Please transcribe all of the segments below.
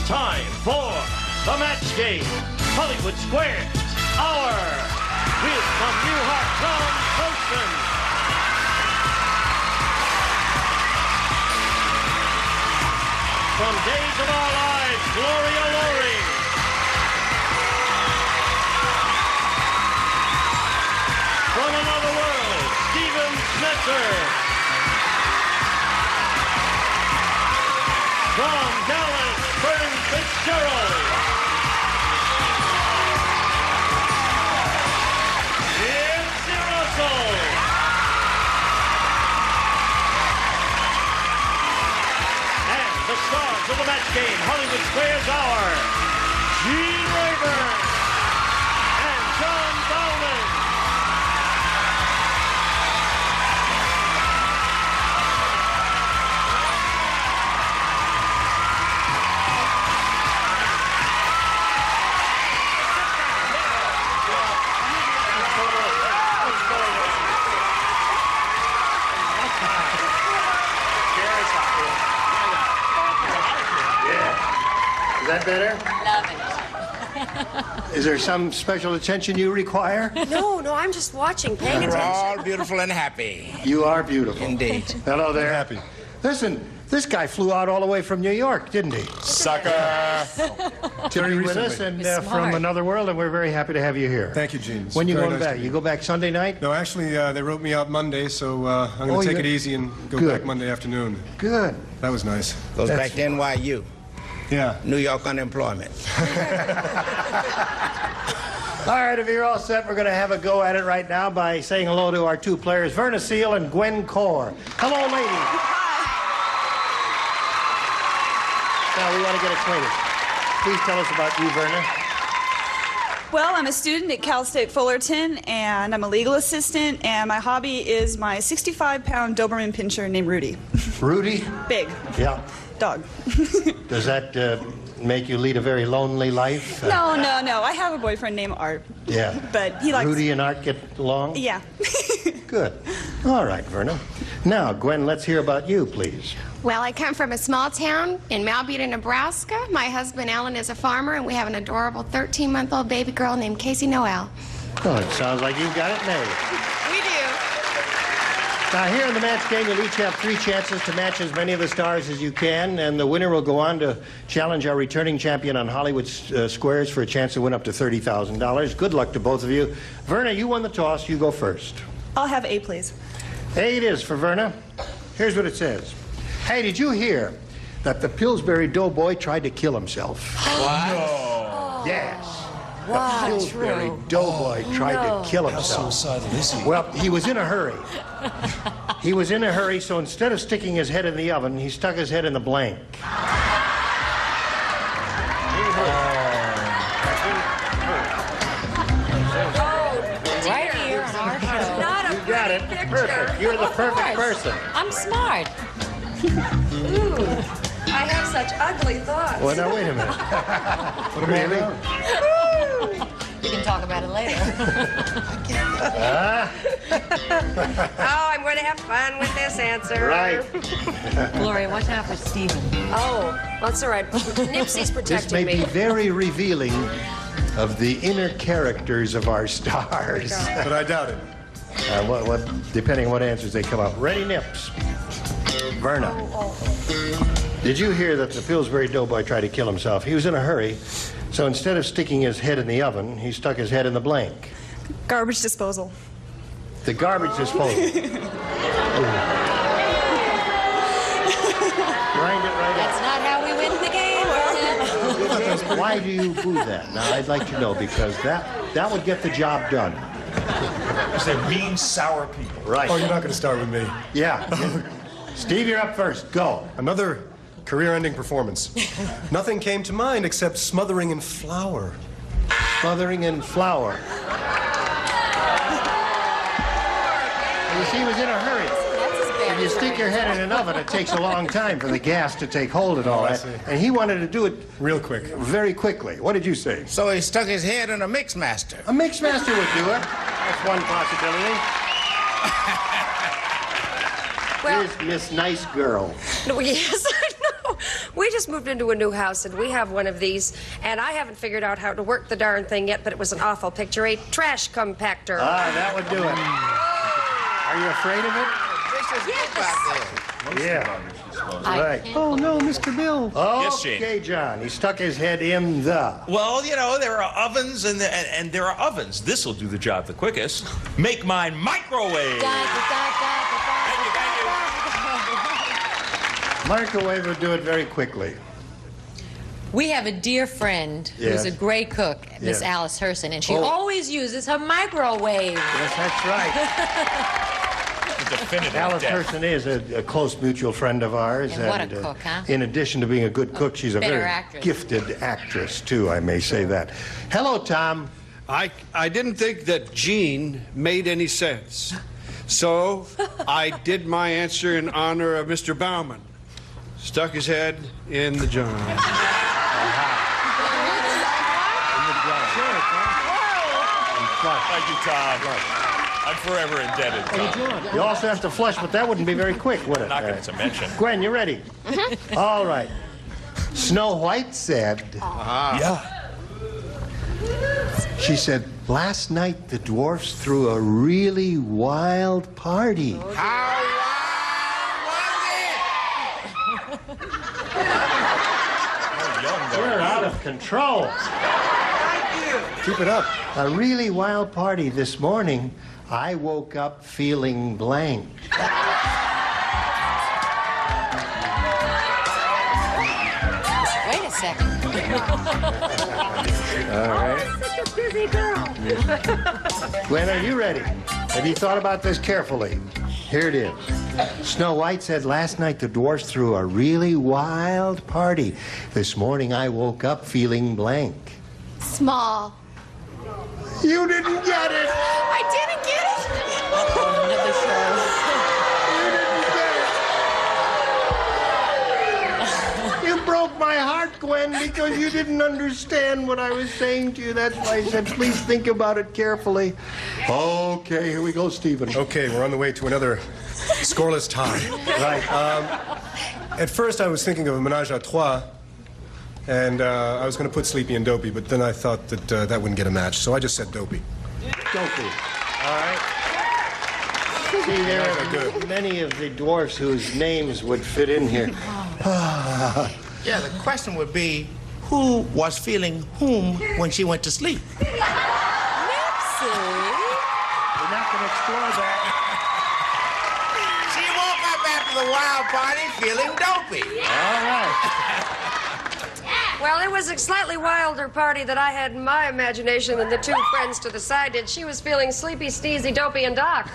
time for the match game. Hollywood Squares Hour with from New Hart, Tom Poston. From Days of Our Lives, Gloria Loring. From Another World, Stephen Smetzer. From Dallas, Vern Fitzgerald. It's Russell. And the stars of the match game, Hollywood Squares Hour, Gene Rayburn and John Bowman. Is that better? Love it. Is there some special attention you require? No, I'm just watching, paying We're attention. all beautiful and happy. You are beautiful. Indeed. Hello there. Happy. Listen, this guy flew out all the way from New York, didn't he? Sucker. To be with us recently. and from Another World, and we're very happy to have you here. Thank you, Gene. It's When you very going nice back? to You be go back Sunday night? No, actually, they wrote me out Monday, so I'm going Oh, to take you- it easy and go Good. back Monday afternoon. Good. That was nice. Goes back to NYU, Yeah. New York unemployment. All right, if you're all set, we're going to have a go at it right now by saying hello to our two players, Verna Seal and Gwen Core. Hello, ladies. Now, we want to get acquainted. Please tell us about you, Verna. Well, I'm a student at Cal State Fullerton, and I'm a legal assistant, and my hobby is my 65-pound Doberman pinscher named Rudy. Rudy? Big. Yeah. Dog. Does that make you lead a very lonely life? No. I have a boyfriend named Art. Yeah. But he likes... Rudy and Art get along? Yeah. Good. All right, Verna. Now, Gwen, let's hear about you, please. Well, I come from a small town in Malbuta, Nebraska. My husband, Alan, is a farmer, and we have an adorable 13-month-old baby girl named Casey Noel. Oh, it sounds like you've got it made. We do. Now, here in the match game, you'll each have 3 chances to match as many of the stars as you can, and the winner will go on to challenge our returning champion on Hollywood Squares for a chance to win up to $30,000. Good luck to both of you. Verna, you won the toss. You go first. I'll have A, please. A it is for Verna. Here's what it says. Hey, did you hear that the Pillsbury Doughboy tried to kill himself? What? Yes. The Pillsbury Doughboy tried to kill himself. suicidal is he? Well, he was in a hurry. He was in a hurry, so instead of sticking his head in the oven, he stuck his head in the blank. Right here on our show. Not a You got it. Perfect. You're the perfect person. I'm smart. I have such ugly thoughts. Well, now, wait a minute. Really? You can talk about it later. Oh, I'm going to have fun with this answer. Right. Gloria, watch out for Stephen. Oh, that's all right. Nipsey's This protecting may be me. very revealing of the inner characters of our stars. But I doubt it. Depending on what answers they come up. Ready, Nips. Verna. Did you hear that the Pillsbury Doughboy tried to kill himself? He was in a hurry, so instead of sticking his head in the oven, he stuck his head in the blank. Garbage disposal. The garbage disposal. Grind it right That's not how we win the game, Verna. up. Why do you boo that? Now, I'd like to know, because that would get the job done. Because they're mean, sour people. Right. Oh, you're not going to start with me. Yeah. Steve, you're up first. Go. Another career-ending performance. Nothing came to mind except smothering in flour. Smothering in flour. You see, he was in a hurry. If you stick your head in an oven, it takes a long time for the gas to take hold and all I that. see. And he wanted to do it Real quick. very quickly. What did you say? So he stuck his head in a mix master. A mixmaster would do it. That's one possibility. Well, Here's Miss Nice Girl. no, yes, I know. We just moved into a new house, and we have one of these, and I haven't figured out how to work the darn thing yet, but it was an awful picture. A trash compactor. Ah, that would do it. Are you afraid of it? Yeah. Right. Oh, no, Mr. Bill. Yes, Gene. Okay, John. He stuck his head in the... Well, you know, there are ovens and there are ovens. This will do the job the quickest. Make mine microwave. Microwave would do it very quickly. We have a dear friend Yes. who's a great cook, Miss Yes. Alice Herson, and she Oh. always uses her microwave. Yes, that's right. The definitive Alice death. Herson is a close mutual friend of ours. And what a cook, huh? In addition to being a good cook, she's a Better very actress. gifted actress, too, I may say that. Hello, Tom. I didn't think that Gene made any sense. So I did my answer in honor of Mr. Bauman. Stuck his head in the jar. Thank you, Tom. I'm forever indebted, Tom. You also have to flush, but that wouldn't be very quick, would it? Not going to mention. Gwen, you ready? All right. Snow White said... Yeah. She said, last night the dwarfs threw a really wild party. How wild was You're out of control. Keep it up. A really wild party this morning. I woke up feeling blank. Wait a second. All right. Such a busy girl. Gwen, are you ready? Have you thought about this carefully? Here it is. Snow White said last night the dwarfs threw a really wild party. This morning I woke up feeling blank. Small. You didn't get it! I didn't get it. Another show. You broke my heart, Gwen, because you didn't understand what I was saying to you. That's why I said, please think about it carefully. Okay, here we go, Stephen. Okay, we're on the way to another scoreless tie. Right. At first, I was thinking of a menage a trois, and I was going to put Sleepy and Dopey, but then I thought that that wouldn't get a match, so I just said Dopey. Dopey. All right. See, there are many of the dwarfs whose names would fit in here. Yeah, the question would be, who was feeling whom when she went to sleep? We're not going to explore that. She woke up after the wild party feeling dopey. All right. Well, it was a slightly wilder party that I had in my imagination than the two friends to the side did. She was feeling sleepy, sneezy, dopey, and Doc.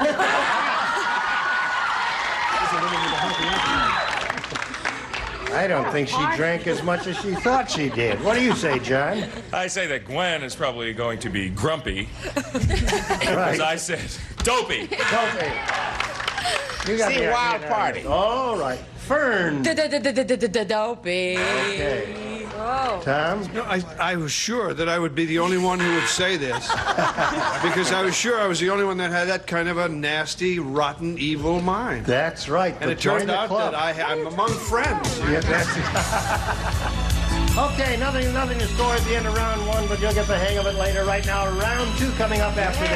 I don't think she drank as much as she thought she did. What do you say, John? I say that Gwen is probably going to be grumpy. Right. As I said, dopey. Dopey. You got See, the wild idea. party. All right. Fern. Dopey. Okay. Tom? No, I was sure that I would be the only one who would say this. Because I was sure I was the only one that had that kind of a nasty, rotten, evil mind. That's right. And it turned out that I'm among friends. Yeah, that's Okay, nothing to score at the end of round one, but you'll get the hang of it later. Right now, round two coming up after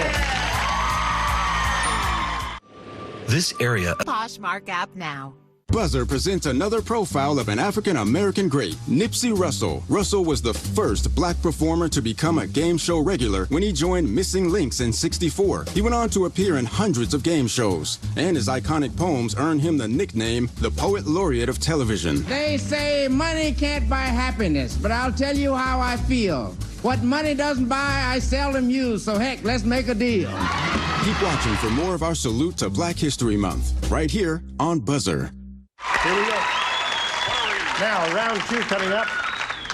this. This area. Poshmark app now. Buzzer presents another profile of an African-American great, Nipsey Russell. Russell was the first black performer to become a game show regular when he joined Missing Links in '64. He went on to appear in hundreds of game shows, and his iconic poems earned him the nickname, the Poet Laureate of television. They say money can't buy happiness, but I'll tell you how I feel. What money doesn't buy, I seldom use, so heck, let's make a deal. Keep watching for more of our salute to Black History Month, right here on Buzzer. Here we go. Now, round two coming up.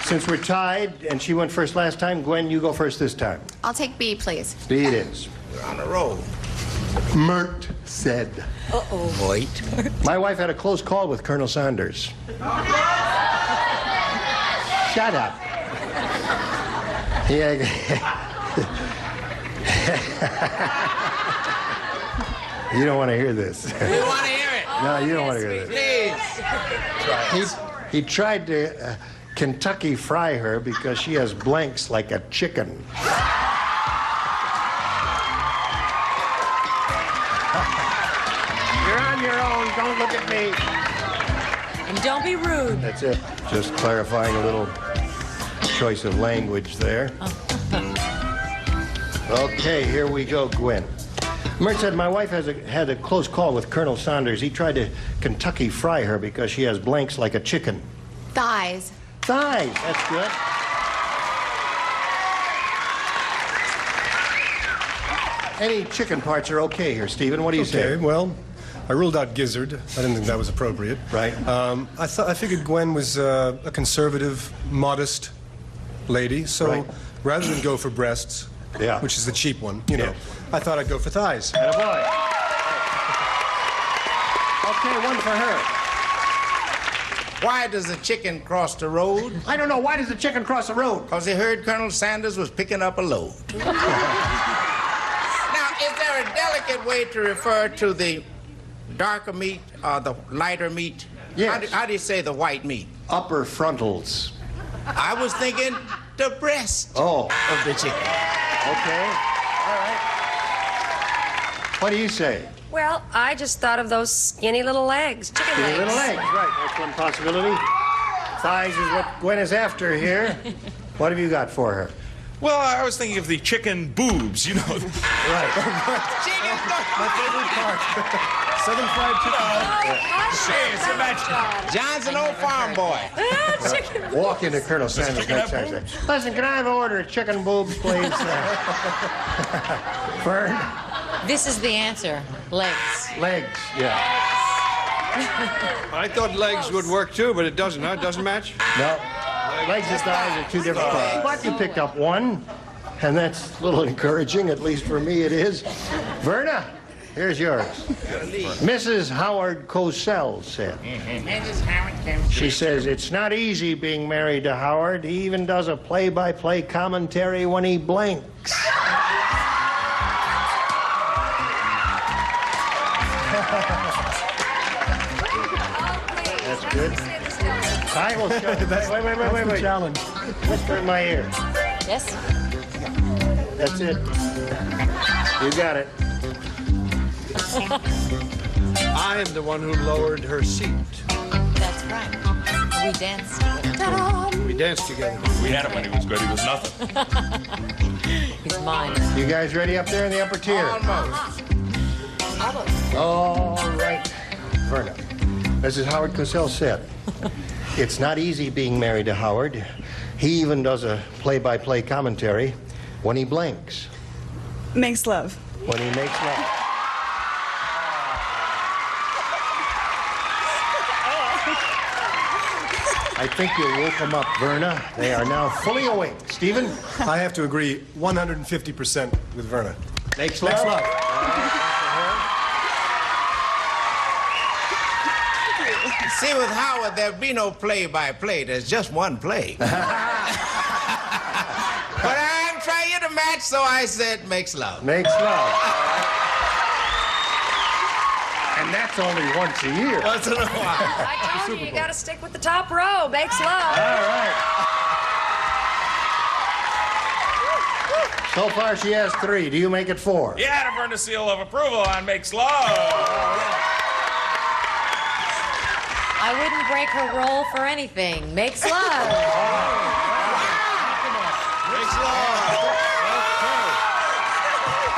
Since we're tied, and she went first last time, Gwen, you go first this time. I'll take B, please. B it is. We're on the road. Mert said. Uh-oh. Wait. My wife had a close call with Colonel Sanders. Shut up. Yeah. You don't want to hear this. We want to hear it. No, you don't want to hear this. Please. He tried to Kentucky fry her because she has blanks like a chicken. You're on your own. Don't look at me. And don't be rude. That's it. Just clarifying a little choice of language there. Okay, here we go, Gwen. Mert said, my wife had a close call with Colonel Saunders. He tried to Kentucky fry her because she has blanks like a chicken. Thighs. Thighs, that's good. Any chicken parts are okay here, Stephen. What do you say? Okay, well, I ruled out gizzard. I didn't think that was appropriate. Right. I figured Gwen was a conservative, modest lady, so Right. rather than go for breasts, Yeah. which is the cheap one, you know, I thought I'd go for thighs. Attaboy. Okay, one for her. Why does the chicken cross the road? I don't know. Why does the chicken cross the road? Because he heard Colonel Sanders was picking up a load. Now, is there a delicate way to refer to the darker meat or the lighter meat? Yes. How do you say the white meat? Upper frontals. I was thinking the breast Oh, of the chicken. okay. All right. What do you say? Well, I just thought of those skinny little legs, chicken legs. Little legs, right. That's one possibility. Thighs is what Gwen is after here. What have you got for her? Well, I was thinking of the chicken boobs, you know. Right. Chicken My favorite part. Southern fried chicken. John's an old farm boy. Walk into Colonel Sanders next time. Say, listen, can I have an order of chicken boobs, please? Fern? This is the answer. Legs. Legs, yeah. I thought legs would work too, but it doesn't, huh? It doesn't match? No. Legs and thighs are two different things. But you picked up one, and that's a little encouraging, at least for me it is. Verna, here's yours. Mrs. Howard Cosell said. She says, it's not easy being married to Howard. He even does a play-by-play commentary when he blinks. That's good. I will show you. Wait. Challenge. Whisper in my ear. Yes? That's it. You got it. I am the one who lowered her seat. That's right. We danced together. We danced together. We had him when he was good. He was nothing. He's mine. You guys ready up there in the upper tier? Almost. All right. Verna. Mrs. Howard Cosell said, it's not easy being married to Howard. He even does a play-by-play commentary when he blinks. Makes love. When he makes love. I think you woke them up, Verna. They are now fully awake. Stephen? I have to agree 150% with Verna. Makes love. Makes love. See, with Howard, there'd be no play-by-play. There's just one play. But I'm trying to match, so I said makes love. Makes love. And that's only once a year. Once in a while. I told you, you got to stick with the top row. Makes love. All right. So far, she has 3. Do you make it 4? You had to burn the seal of approval on Makes Love. I wouldn't break her roll for anything. Makes love. Makes Love.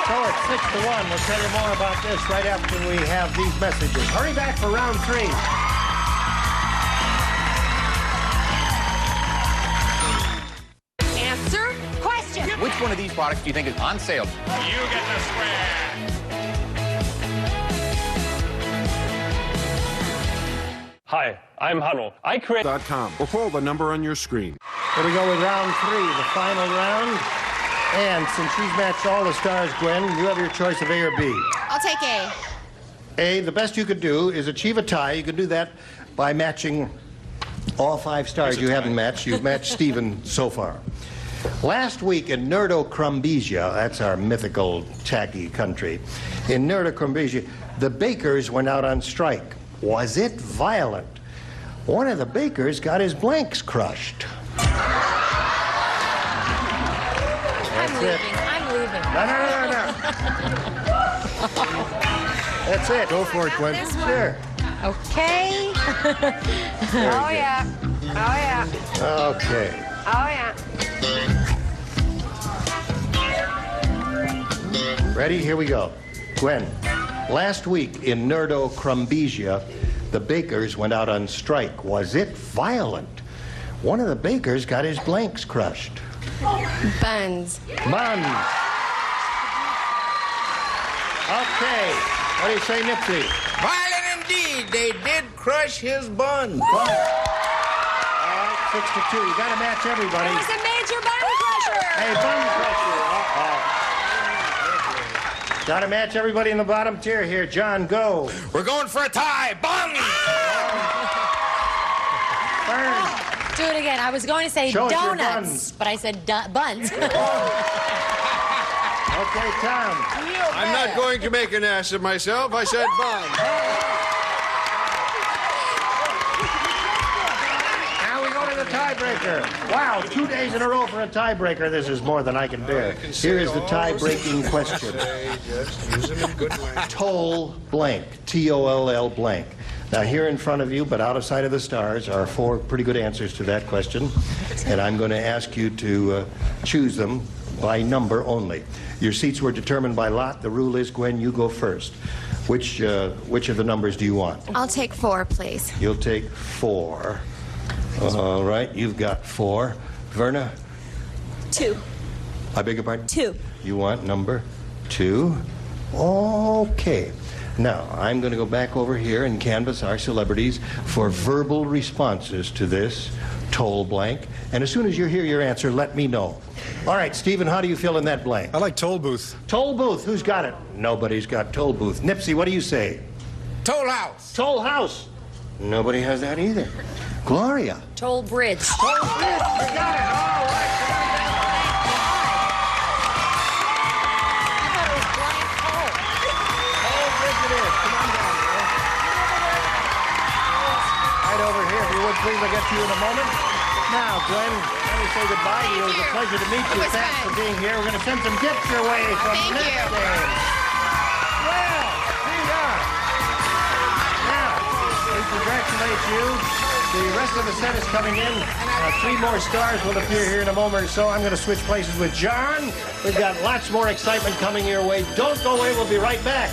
So it's 6-1. We'll tell you more about this right after we have these messages. Hurry back for round 3. Answer question. Which one of these products do you think is on sale? You get the square. Hi, I'm Hanno. I create or call the number on your screen. Here we go with round 3, the final round. And since she's matched all the stars, Gwen, you have your choice of A or B. I'll take A. A, the best you could do is achieve a tie. You can do that by matching all 5 stars you haven't matched. You've matched Stephen so far. Last week in Nerdo-Crumbesia, that's our mythical tacky country, in Nerdo-Crumbesia, the bakers went out on strike. Was it violent? One of the bakers got his blanks crushed. I'm leaving. I'm leaving. No. That's it. Go for it, Gwen. Sure. Okay. Oh, yeah. Oh, yeah. Okay. Oh, yeah. Ready? Here we go. Gwen, last week in Nerdo, Crumbesia, the bakers went out on strike. Was it violent? One of the bakers got his blanks crushed. Buns. Buns. Okay. What do you say, Nipsey? Violent indeed. They did crush his buns. All right, 6-2. You got to match everybody. It was a major bun crusher. Hey, bun crusher. Got to match everybody in the bottom tier here. John, go. We're going for a tie. Bun! Burn. Do it again. I was going to say Show us your donuts, buns. but I said buns. Okay, Tom. I'm not going to make an ass of myself. I said bun. Now we go to the tiebreaker. Wow, 2 days in a row for a tiebreaker. This is more than I can bear. Here is the tie-breaking question. Toll blank. T-O-L-L blank. Now, here in front of you, but out of sight of the stars, are 4 pretty good answers to that question. And I'm going to ask you to choose them by number only. Your seats were determined by lot. The rule is, Gwen, you go first. Which of the numbers do you want? I'll take 4, please. You'll take 4. All right, you've got 4. Verna? 2. I beg your pardon? 2. You want number 2? Okay. Now, I'm going to go back over here and canvass our celebrities for verbal responses to this toll blank. And as soon as you hear your answer, let me know. All right, Stephen, how do you fill in that blank? I like toll booth. Toll booth. Who's got it? Nobody's got toll booth. Nipsey, what do you say? Toll house. Toll house. Nobody has that either. Gloria. Toll bridge. Toll bridge. You got it. All right. Toll bridge it is. Come on down, girl. Right over here, if you would, please. I'll get to you in a moment. Now, Gwen, let me say goodbye to you. It was a pleasure to meet you. Thanks for being here. We're going to send some gifts your way from the next game. Well, see ya. Now, we congratulate you. The rest of the set is coming in. 3 more stars will appear here in a moment or so. I'm going to switch places with John. We've got lots more excitement coming your way. Don't go away. We'll be right back.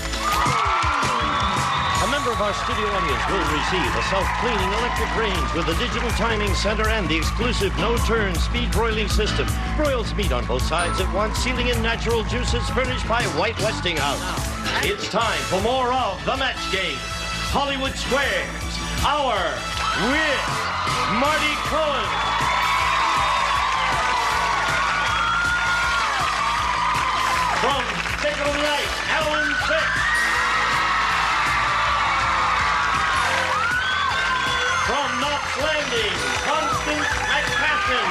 A member of our studio audience will receive a self-cleaning electric range with a digital timing center and the exclusive no-turn speed broiling system. Broils meat on both sides at once, sealing in natural juices furnished by White Westinghouse. It's time for more of The Match Game. Hollywood Squares, Hour with Marty Cohen. From Sacred Night, Alan Thicke. From Knots Landing, Constance McPassion.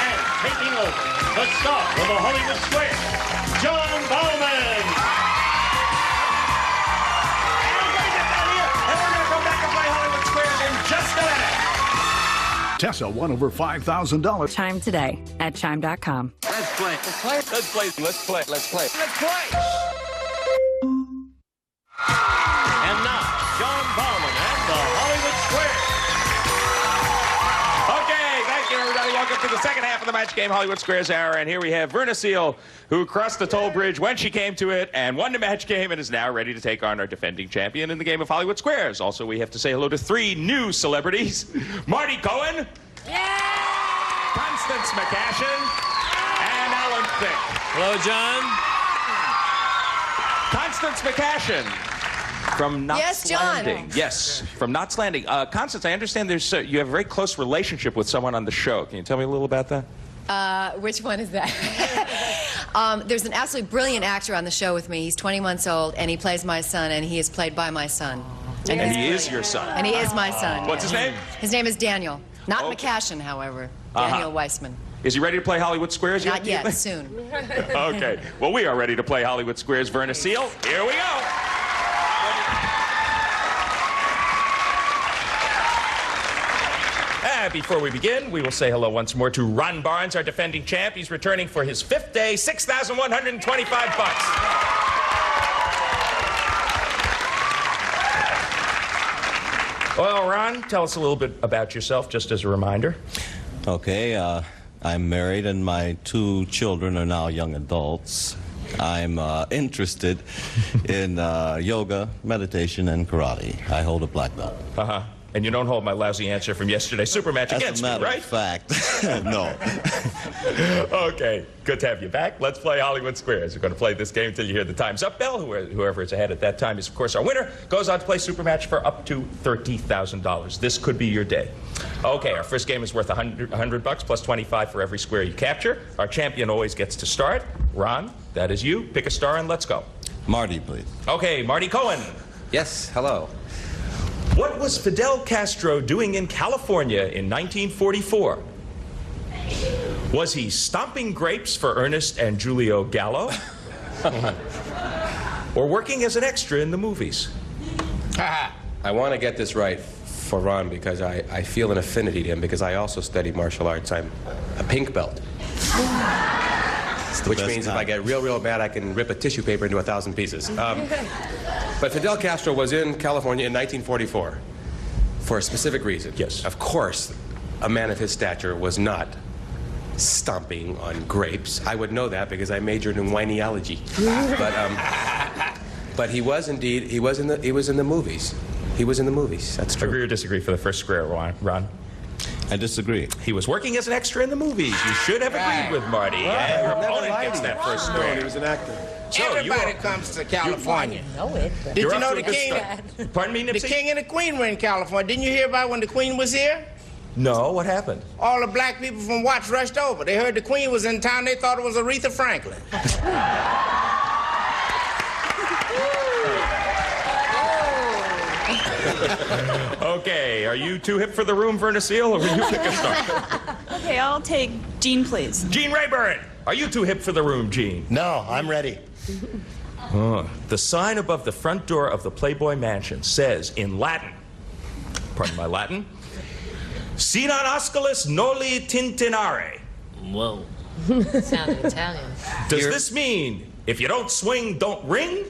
And taking over, the star of the Hollywood Square, John Bowman. And we're going to get down here, and we're going to come back and play Hollywood Squares in just a minute. Tessa won over $5,000. Chime today at chime.com. Let's play. Let's play. Let's play. Let's play. Let's play. Let's play. And now, John Bowman and the Hollywood Square. Okay, thank you, everybody. Welcome to the second half of the Match Game Hollywood Squares Hour. And here we have Verna Seal, who crossed the toll bridge when she came to it and won the match game and is now ready to take on our defending champion in the game of Hollywood Squares. Also, we have to say hello to 3 new celebrities. Marty Cohen. Constance McPassion. And Alan Thicke. Hello, John. Constance McPassion. From Knots Yes, John. Landing. Yes, from Knots Landing. Constance, I understand you have a very close relationship with someone on the show. Can you tell me a little about that? Which one is that? There's an absolutely brilliant actor on the show with me. He's 20 months old, and he plays my son, and he is played by my son. And he is your son. And he is my son. What's his name? His name is Daniel. Not McPassion, however. Daniel Weissman. Is he ready to play Hollywood Squares yet? Not yet, soon. Okay. Well, we are ready to play Hollywood Squares. Verna Seal, here we go. Before we begin, we will say hello once more to Ron Barnes, our defending champ. He's returning for his 5th day, $6,125. Well, Ron, tell us a little bit about yourself, just as a reminder. Okay, I'm married and my 2 children are now young adults. I'm interested in yoga, meditation, and karate. I hold a black belt. Uh-huh. And you don't hold my lousy answer from yesterday's super match against me, right? As a matter of fact, no. Okay, good to have you back. Let's play Hollywood Squares. We're going to play this game until you hear the time's up bell. Whoever is ahead at that time is, of course, our winner. Goes on to play super match for up to $30,000. This could be your day. Okay, our first game is worth $100 plus 25 for every square you capture. Our champion always gets to start. Ron, that is you. Pick a star and let's go. Marty, please. Okay, Marty Cohen. Yes, hello. What was Fidel Castro doing in California in 1944? Was he stomping grapes for Ernest and Julio Gallo? Or working as an extra in the movies? I want to get this right for Ron because I feel an affinity to him because I also study martial arts. I'm a pink belt. Which means if I get real mad, I can rip a tissue paper into 1,000 pieces. But Fidel Castro was in California in 1944 for a specific reason. Yes. Of course, a man of his stature was not stomping on grapes. I would know that because I majored in wineology. But he was indeed, he was in the movies. He was in the movies. That's true. Agree or disagree for the first square, Ron? I disagree. He was working as an extra in the movies. You should have agreed with Marty. And your opponent gets that first square. He was an actor. So everybody comes to California. Did you know the king? Pardon me, Nipsey? The king and the queen were in California. Didn't you hear about when the queen was here? No, what happened? All the black people from Watts rushed over. They heard the queen was in town. They thought it was Aretha Franklin. Okay, are you too hip for the room, Verna Seal, or will you pick a star? Okay, I'll take Gene, please. Gene Rayburn! Are you too hip for the room, Gene? No, I'm ready. The sign above the front door of the Playboy Mansion says in Latin, pardon my Latin, Si non osculus noli tintinare. Whoa. Sounded Italian. Does this mean if you don't swing, don't ring?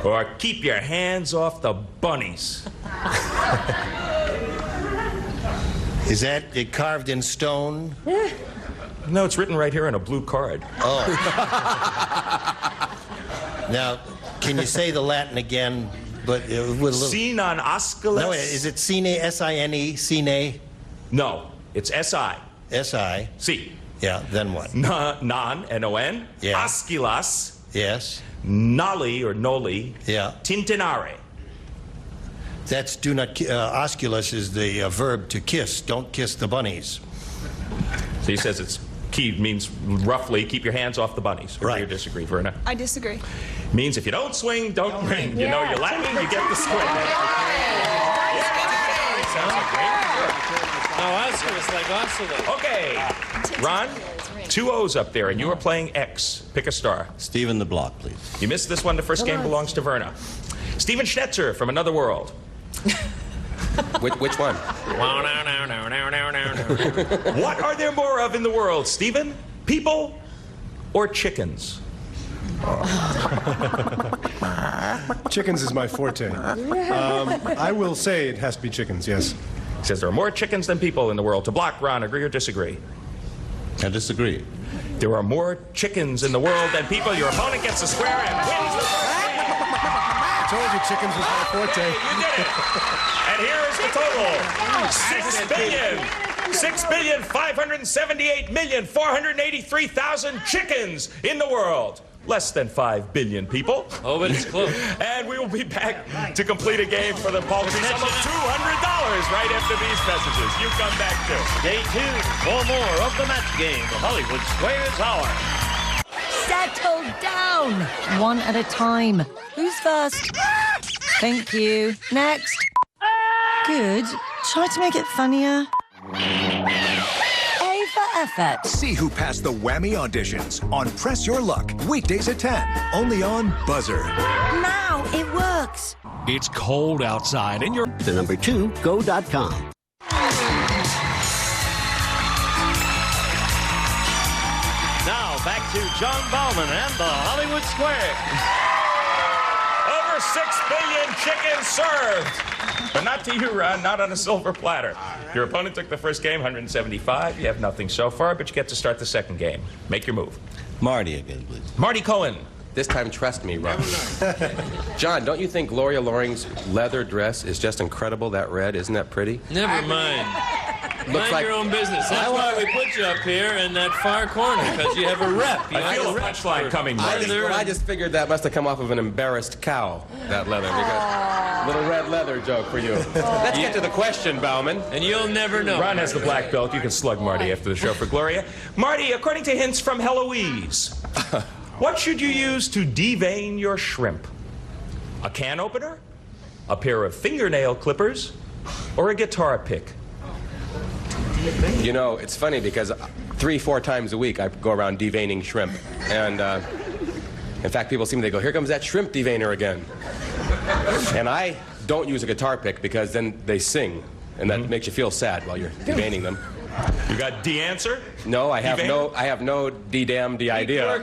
Or keep your hands off the bunnies? Is that it carved in stone? No, it's written right here on a blue card. Oh. Now, can you say the Latin again, but with a little... Si non osculus? No, is it sine, S-I-N-E, sine? No, it's S-I. S-I? Si. Yeah, then what? Non, N-O-N. Yeah. Osculas. Yes. Noli, or noli. Yeah. Tintinare. That's do not... osculus is the verb to kiss. Don't kiss the bunnies. So he says it's key means roughly keep your hands off the bunnies. Agree or disagree, Verna? I disagree. Means if you don't swing, don't ring. You know you're Latin, you get the swing. No, Osculus, like Osculus. Okay, Ron, 2 O's up there, and you are playing X. Pick a star. Steven the Block, please. You missed this one. The first game belongs to Verna. Steven Schnetzer from Another World. Which one? What are there more of in the world, Steven? People or chickens? Chickens is my forte. I will say it has to be chickens, yes. He says there are more chickens than people in the world. To block, Ron, agree or disagree? I disagree. There are more chickens in the world than people. Your opponent gets a square and wins the first game. I told you chickens was my forte. You did it. And here is the total. 6,578,483,000 chickens in the world. Less than 5 billion people. Oh, but it's close. And we will be back to complete a game for the paltry sum of $200 right after these messages. You come back too. Stay tuned for more of the match game, Hollywood Squares Hour. Settle down. One at a time. Who's first? Thank you. Next. Good. Try to make it funnier. A for effort. See who passed the whammy auditions on Press Your Luck, weekdays at 10, only on Buzzer. Now it works. It's cold outside and you're... The number 2, go.com. to John Bauman and the Hollywood Square. Over 6 billion chickens served. But not to you, Ron, not on a silver platter. Your opponent took the first game, 175. You have nothing so far, but you get to start the second game. Make your move. Marty again, please. Marty Cohen. This time, trust me, Ron. John, don't you think Gloria Loring's leather dress is just incredible, that red? Isn't that pretty? Never mind. Mind like... your own business. That's why we put you up here in that far corner, because you have a rep. I feel a punchline coming, Marty. I just figured that must have come off of an embarrassed cow, that leather. Because little red leather joke for you. Let's get to the question, Bauman. And you'll never know. Ron has the black belt. You can slug Marty after the show for Gloria. Marty, according to hints from Heloise, what should you use to devein your shrimp? A can opener? A pair of fingernail clippers? Or a guitar pick? You know, it's funny because 3-4 times a week I go around deveining shrimp. And in fact, people see me, they go, here comes that shrimp deveiner again. And I don't use a guitar pick because then they sing. And that makes you feel sad while you're deveining them. You got D answer? No, I have no D-damn D-idea.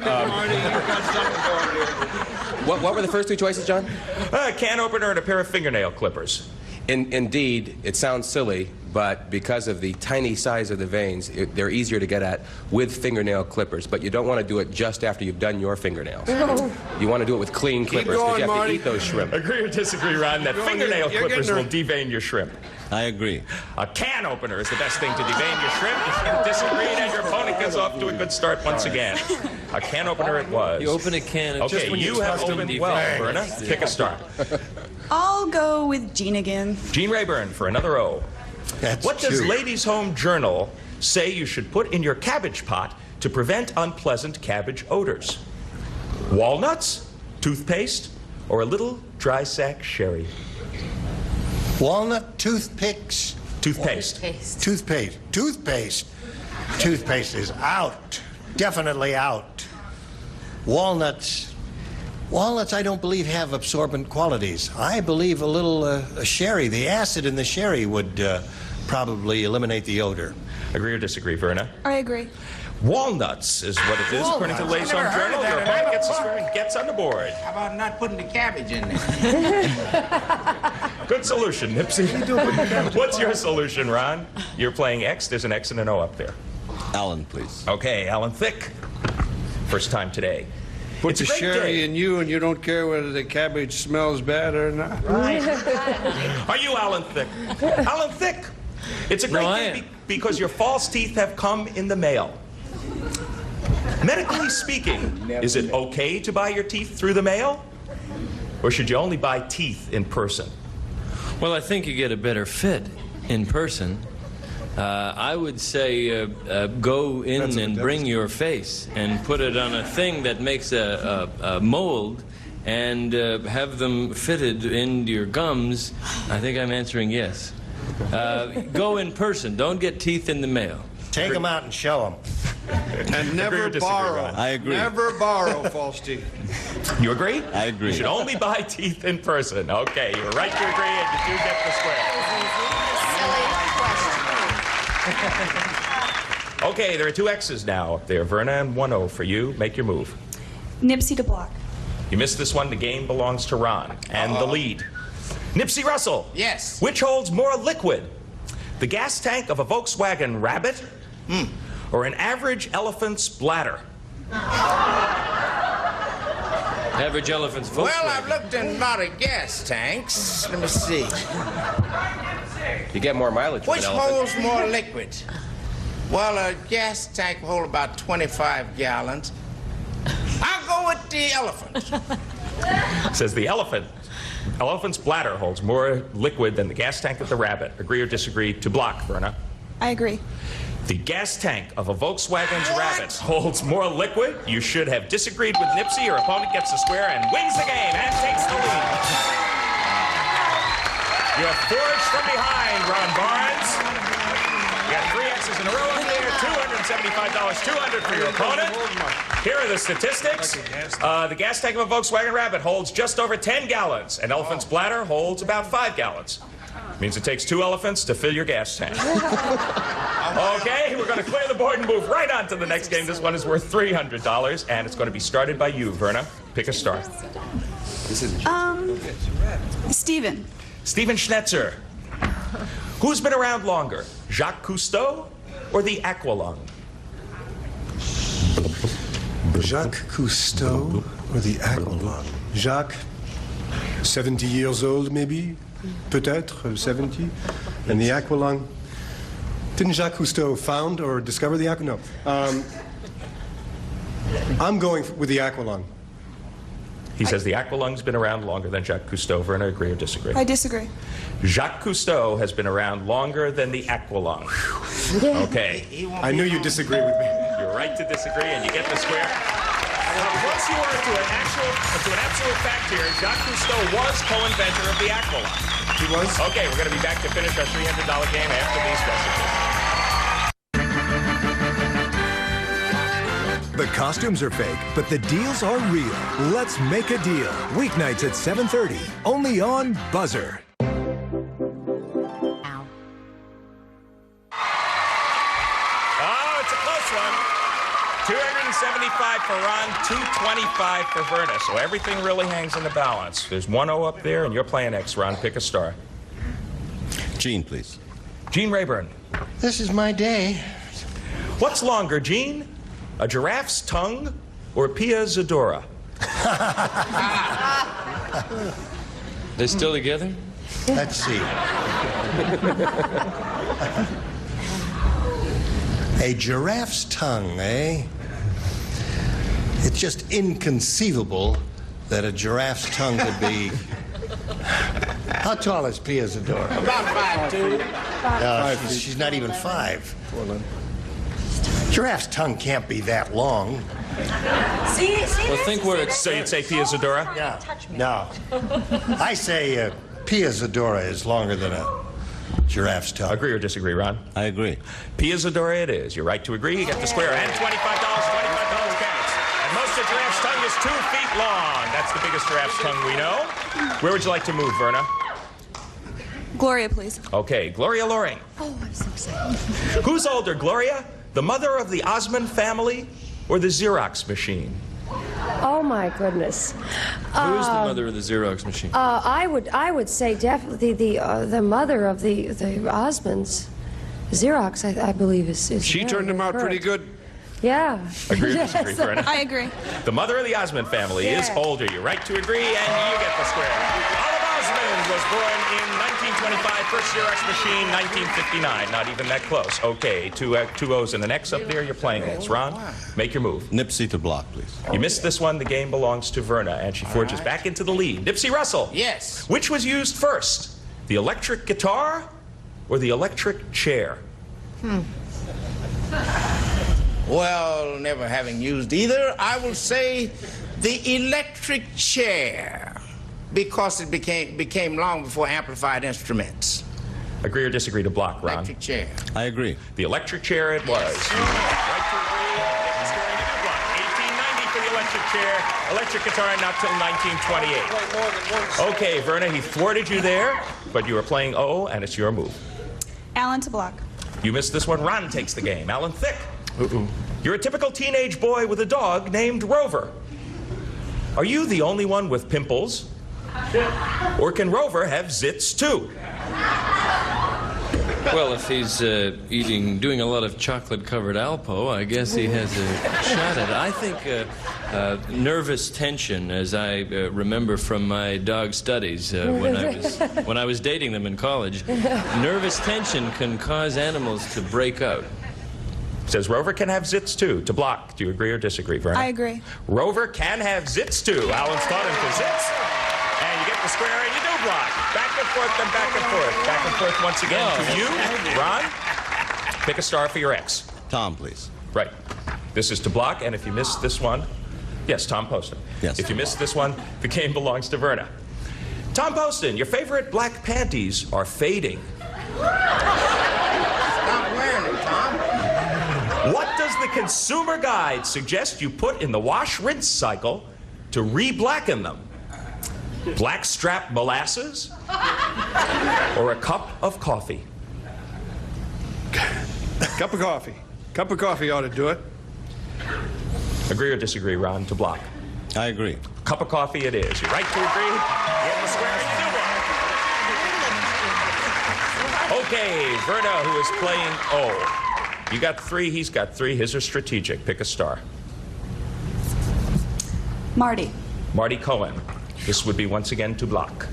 What were the first two choices, John? A can opener and a pair of fingernail clippers. Indeed, it sounds silly, but because of the tiny size of the veins, they're easier to get at with fingernail clippers. But you don't want to do it just after you've done your fingernails. You want to do it with clean clippers because you have to eat those shrimp. Agree or disagree, Ron, that fingernail clippers will devein your shrimp? I agree. A can opener is the best thing to devein your shrimp. If you disagree, and your opponent gets off to a good start once again. A can opener it was. You open a can. Okay, you have opened well, Verna. Pick a start. I'll go with Jean again. Gene Rayburn for another O. What does Ladies' Home Journal say you should put in your cabbage pot to prevent unpleasant cabbage odors? Walnuts, toothpaste, or a little dry sack sherry? Walnut, toothpicks. Toothpaste. Toothpaste. Toothpaste. Toothpaste is out. Definitely out. Walnuts. Walnuts, I don't believe, have absorbent qualities. I believe a little sherry, the acid in the sherry would probably eliminate the odor. Agree or disagree, Verna? I agree. Walnuts is what it is, according to Ladies' Home Journal. Your opponent gets a square and gets on the board. How about not putting the cabbage in there? Good solution, Nipsey. What's your solution, Ron? You're playing X. There's an X and an O up there. Alan, please. Okay, Alan Thicke. First time today. Put the sherry in you and you don't care whether the cabbage smells bad or not. Right. Are you Alan Thicke? Alan Thicke. It's a great day because your false teeth have come in the mail. Medically speaking, is it okay to buy your teeth through the mail? Or should you only buy teeth in person? Well, I think you get a better fit in person. I would say go in and bring your face and put it on a thing that makes a mold and have them fitted into your gums. I think I'm answering yes. Go in person. Don't get teeth in the mail. Take them out and show them. And never borrow. I agree. Never borrow false teeth. You agree? I agree. You should only buy teeth in person. Okay, you're right to agree, and you do get the square. Okay, there are two X's now up there, Verna, and one O for you. Make your move. Nipsey to block. You missed this one. The game belongs to Ron. And the lead. Nipsey Russell. Yes. Which holds more liquid? The gas tank of a Volkswagen Rabbit? Or an average elephant's bladder? Average elephant's Volkswagen. Well, I've looked in a lot of gas tanks. Let me see. You get more mileage with Which an elephant. holds more liquid? Well, a gas tank will hold about 25 gallons. I'll go with the elephant. Says the elephant. Elephant's bladder holds more liquid than the gas tank of the Rabbit. Agree or disagree to block, Verna? I agree. The gas tank of a Volkswagen's Rabbit holds more liquid. You should have disagreed with Nipsey. Your opponent gets the square and wins the game and takes the lead. You have forged from behind, Ron Barnes. You got 3 X's in a row up there. $275, $200 for your opponent. Here are the statistics. The gas tank of a Volkswagen Rabbit holds just over 10 gallons. An elephant's bladder holds about 5 gallons. Means it takes 2 elephants to fill your gas tank. Okay, we're going to clear the board and move right on to the next game. This one is worth $300, and it's going to be started by you, Verna. Pick a star. Steven. Steven Schnetzer. Who's been around longer, Jacques Cousteau or the Aqualung? Jacques Cousteau or the Aqualung? Jacques, 70 years old maybe? Peut-être, 70. And the Aqualung? Didn't Jacques Cousteau found or discover the Aqualung? No. I'm going with the Aqualung. He says the Aqualung's been around longer than Jacques Cousteau. Verna, agree or disagree? I disagree. Jacques Cousteau has been around longer than the Aqualung. Okay. I knew you'd disagree with me. You're right to disagree, and you get the square. Once you are to an absolute fact here, Jacques Cousteau was co-inventor of the Aqualung. He was? Okay, we're going to be back to finish our $300 game after these messages. The costumes are fake, but the deals are real. Let's make a deal. Weeknights at 7:30, only on Buzzer. Oh, it's a close one. 275 for Ron, 225 for Verna. So everything really hangs in the balance. There's 1-0 up there, and you're playing X, Ron. Pick a star. Gene, please. Gene Rayburn. This is my day. What's longer, Gene? A giraffe's tongue or Pia Zadora? They still together? Let's see. A giraffe's tongue, eh? It's just inconceivable that a giraffe's tongue could be... How tall is Pia Zadora? About 5'2". She's not even 5. Giraffe's tongue can't be that long. Well, think where it's... So you'd say Pia Zadora? No. I say Pia Zadora is longer than a giraffe's tongue. Agree or disagree, Ron? I agree. Pia Zadora it is. You're right to agree. You get the square and $25. $25 counts. And most of giraffe's tongue is 2 feet long. That's the biggest giraffe's tongue we know. Where would you like to move, Verna? Gloria, please. Okay, Gloria Loring. Oh, I'm so excited. Who's older, Gloria? The mother of the Osmond family or the Xerox machine? Oh my goodness. Who's the mother of the Xerox machine? I would say definitely the mother of the Osmonds. Xerox, I believe is She turned them out pretty good. Yeah. Agree or disagree, Verna? I agree. The mother of the Osmond family is older. You're right to agree, and you get the square. Olive Osmond was born in 1925, first Xerox machine, 1959. Not even that close. Okay, two O's and an X up there. You're playing X. Ron, make your move. Nipsey to block, please. You missed this one. The game belongs to Verna, and she forges back into the lead. Nipsey Russell. Yes. Which was used first, the electric guitar or the electric chair? Well, never having used either, I will say the electric chair, because it became long before amplified instruments. Agree or disagree to block, Ron? Electric chair. I agree. The electric chair it was. Right to agree. Get the square and you do block. 1890 for the electric chair. Electric guitar not till 1928. Okay, Verna, he thwarted you there, but you were playing O, and it's your move. Alan to block. You missed this one. Ron takes the game. Alan Thicke. You're a typical teenage boy with a dog named Rover. Are you the only one with pimples? Or can Rover have zits too? Well, if he's doing a lot of chocolate-covered Alpo, I guess he has a shot at it. I think nervous tension, as I remember from my dog studies when I was dating them in college, nervous tension can cause animals to break out. Says Rover can have zits too. To block, do you agree or disagree, Verna? I agree. Rover can have zits too. Alan's taught him for zits. And you get the square and you do block. Back and forth, then back and forth. Back and forth once again to you. Ron, pick a star for your X. Tom, please. Right. This is to block, and if you miss this one, yes, Tom Poston. Yes. If you miss this one, the game belongs to Verna. Tom Poston, your favorite black panties are fading. Stop wearing them, Tom. What does the consumer guide suggest you put in the wash-rinse cycle to re-blacken them? Blackstrap molasses? or a cup of coffee? Cup of coffee. Cup of coffee ought to do it. Agree or disagree, Ron, to block? I agree. Cup of coffee it is. You're right to agree. Get in the square. You do block. Okay, Verna, who is playing O. You got 3, he's got 3. His are strategic. Pick a star. Marty. Marty Cohen. This would be once again to block.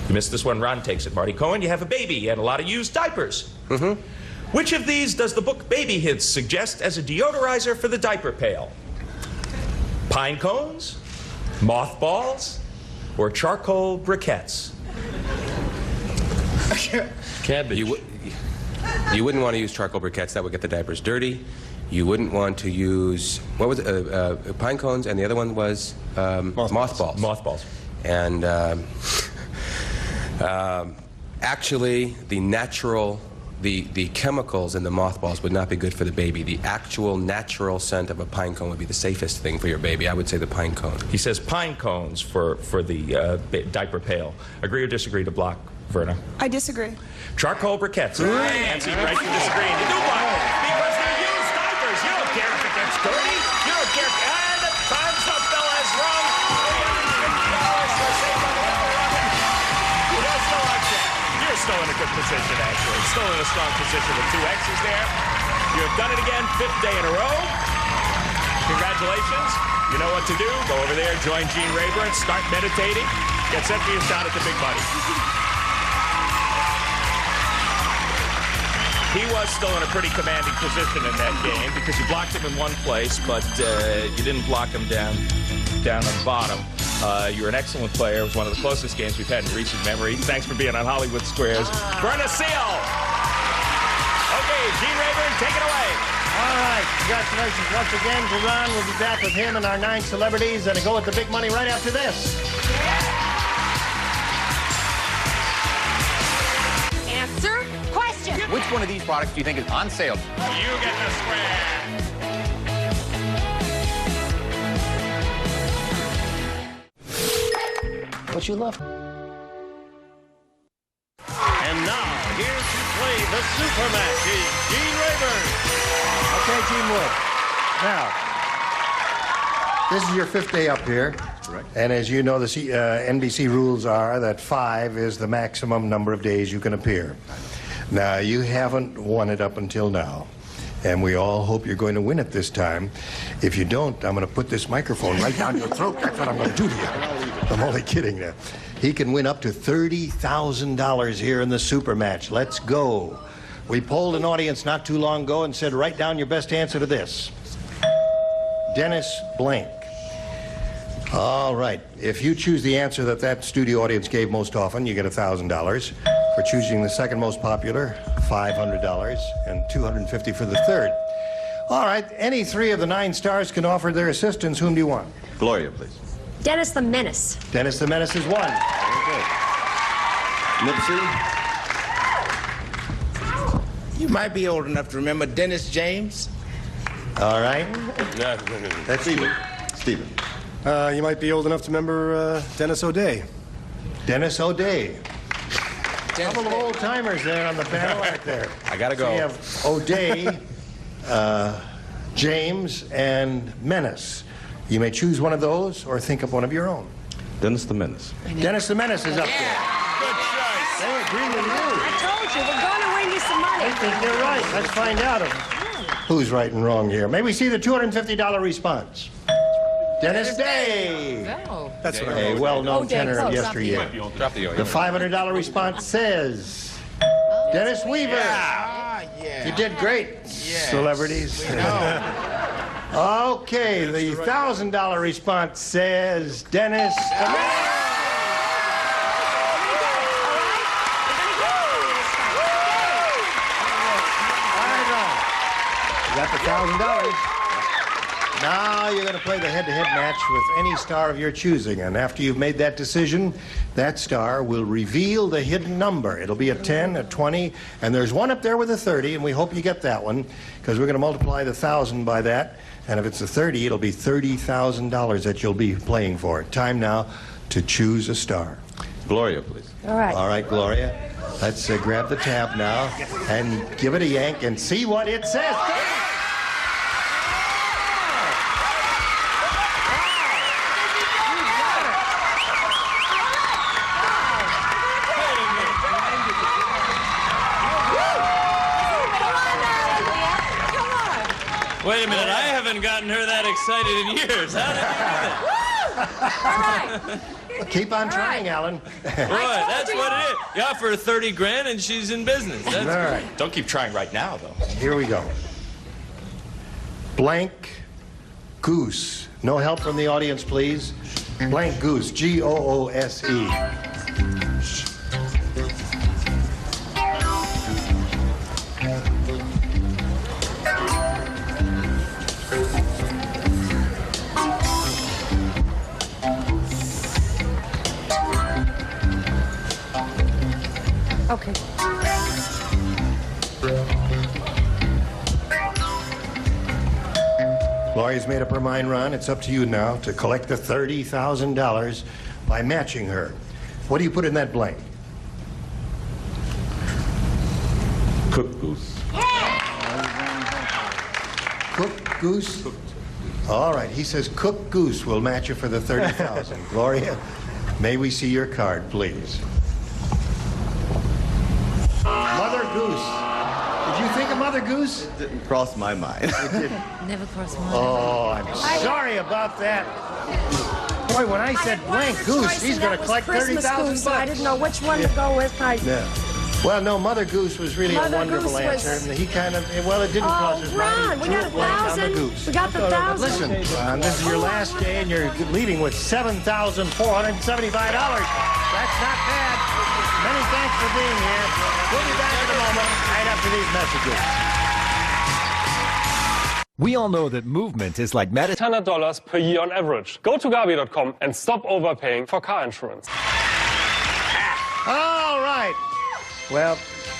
You missed this one, Ron takes it. Marty Cohen, you have a baby. You had a lot of used diapers. Mm-hmm. Which of these does the book Baby Hints suggest as a deodorizer for the diaper pail? Pine cones, mothballs, or charcoal briquettes? Cabbage. You wouldn't want to use charcoal briquettes. That would get the diapers dirty. You wouldn't want to use, what was it, pine cones, and the other one was mothballs. Mothballs. And actually, the natural, the chemicals in the mothballs would not be good for the baby. The actual natural scent of a pine cone would be the safest thing for your baby. I would say the pine cone. He says pine cones for the diaper pail. Agree or disagree to block, Verna? I disagree. Charcoal briquettes. Nancy, right to disagree. You do block because they're used diapers. You don't care if it gets dirty. You don't care. And the time's up, Bella has rung. $350 for Save on the Level Rocket. You're still on check. You're still in a good position, actually. Still in a strong position with 2 X's there. You have done it again, 5th day in a row. Congratulations. You know what to do. Go over there, join Gene Rayburn, start meditating. Get set for your shot at the big money. He was still in a pretty commanding position in that game because you blocked him in one place, but you didn't block him down on the bottom. You're an excellent player. It was one of the closest games we've had in recent memory. Thanks for being on Hollywood Squares. Verna Seal! Okay, Gene Rayburn, take it away. All right, congratulations once again to Ron. We'll be back with him and our 9 celebrities and go with the big money right after this. Answer question. Which one of these products do you think is on sale? You get the square. What you love? And now, here to play the super match is Gene Rayburn. Okay, Gene Wood. Now, this is your 5th day up here. Correct. And as you know, the NBC rules are that 5 is the maximum number of days you can appear. Now, you haven't won it up until now. And we all hope you're going to win it this time. If you don't, I'm going to put this microphone right down your throat. That's what I'm going to do to you. I'm only kidding there. He can win up to $30,000 here in the super match. Let's go. We polled an audience not too long ago and said, write down your best answer to this. Dennis Blank. All right. If you choose the answer that studio audience gave most often, you get $1,000. For choosing the second most popular, $500, and $250 for the third. All right. Any 3 of the 9 stars can offer their assistance. Whom do you want? Gloria, please. Dennis the Menace. Dennis the Menace is 1. Very good. Nipsey? You might be old enough to remember Dennis James. All right. That's Stephen. You might be old enough to remember Dennis O'Day. Dennis O'Day. A couple of old-timers there on the panel right there. I gotta go. So you have O'Day, James, and Menace. You may choose one of those or think of one of your own. Dennis the Menace. Dennis the Menace is up there. Good choice. They agree with you. I told you, we're going to win you some money. I think they're right. Let's find out who's right and wrong here. May we see the $250 response? Dennis Day. Oh. That's what I A well-known tenor of close, yesteryear. Drop the The $500 response says Dennis Weaver. Yeah. You did great, celebrities. Okay, the $1,000 response says Dennis. You got the $1,000. Now you're going to play the head-to-head match with any star of your choosing. And after you've made that decision, that star will reveal the hidden number. It'll be a 10, a 20, and there's one up there with a 30, and we hope you get that one, because we're going to multiply the 1,000 by that. And if it's a 30, it'll be $30,000 that you'll be playing for. Time now to choose a star. Gloria, please. All right. All right, Gloria. Let's grab the tab now and give it a yank and see what it says. Wait a minute, I haven't gotten her that excited in years. How did you do that? Keep on trying, Alan. Boy, that's what it is. You offer her 30 grand and she's in business. That's All right. Don't keep trying right now, though. Here we go. Blank goose. No help from the audience, please. Blank goose. G-O-O-S-E. Okay. Gloria's made up her mind, Ron. It's up to you now to collect the $30,000 by matching her. What do you put in that blank? Cooked goose. Cooked goose? All right, he says cooked goose will match you for the $30,000. Gloria, may we see your card, please? Mother goose. Did you think of Mother Goose? It didn't cross my mind. It didn't. Never crossed my mind. Oh, I'm sorry about that. Boy, when I said blank goose, he's going to collect $30,000. I didn't know which one to go with. Yeah. Well, no, Mother Goose was really Mother a wonderful Goose was- answer. And he kind of, well, it didn't cross his mind. Ron, He we drew got a blank on the 1,000. goose. We got the 1,000. Listen, Ron, this is your last day, and you're leaving with $7,475. That's not bad. Many thanks for being here. We'll be back in a moment, right after these messages. We all know that movement is like medicine. $100 per year on average. Go to Gabi.com and stop overpaying for car insurance. All right. Well,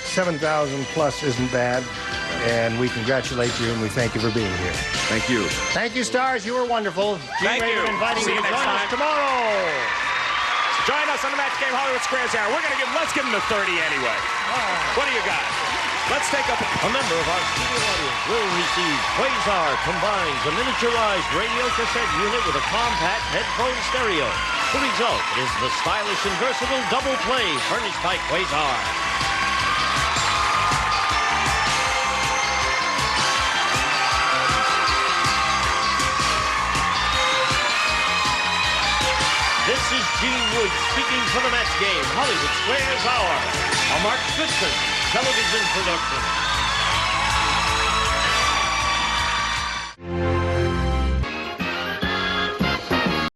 7,000 plus isn't bad, and we congratulate you and we thank you for being here. Thank you. Thank you, stars. You were wonderful. Thank you. Inviting See you you to next join us time. tomorrow. Join us on the Match Game Hollywood Squares Hour. Let's give him the 30 anyway. What do you got? Let's take up A member of our studio audience will receive Quasar combines a miniaturized radio cassette unit with a compact headphone stereo. The result is the stylish and versatile double play furnished by Quasar. This is Gene Wood speaking for the Match Game Hollywood Squares Hour, a Mark Goodson television production.